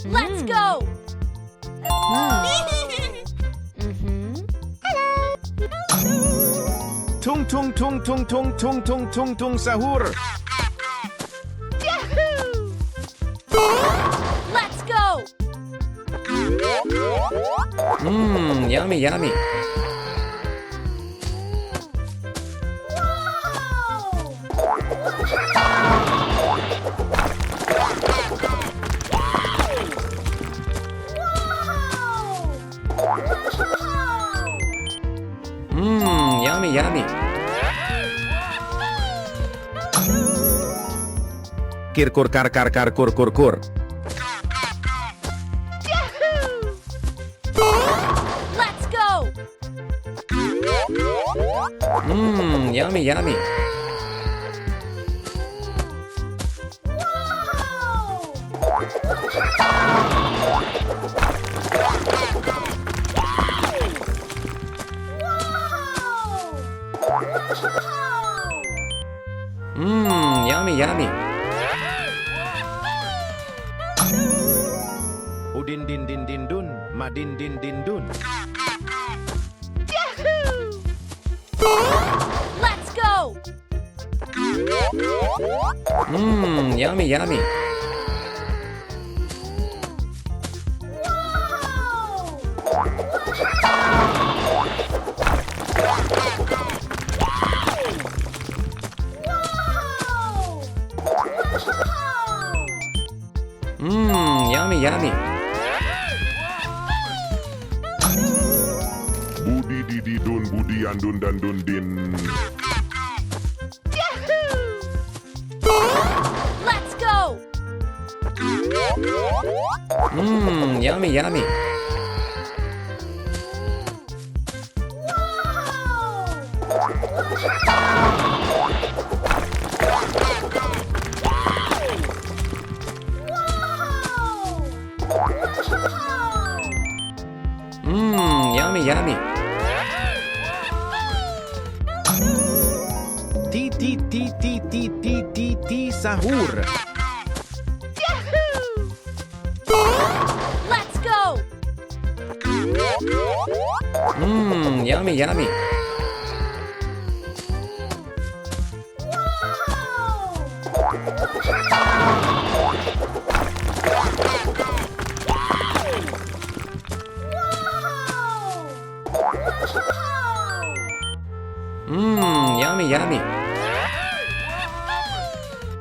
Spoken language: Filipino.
Let's go! Tung tung tung tung tung tung tung tung tung sahur. Let's go! Yummy, yummy. Yummy, yummy. Kirkur kar kar kar kur kur kur. Let's go! Yummy, yummy. Yummy, yummy. Udin din din din dun, madin din din dun. Let's go! Yummy, yummy. Yummy, yummy. Budi didi dun budi andun dan dun din. Let's go! Yummy, yummy. Yummy, yummy. Ti ti ti ti ti ti ti ti sahur. Let's go! Yummy, yummy. Wow!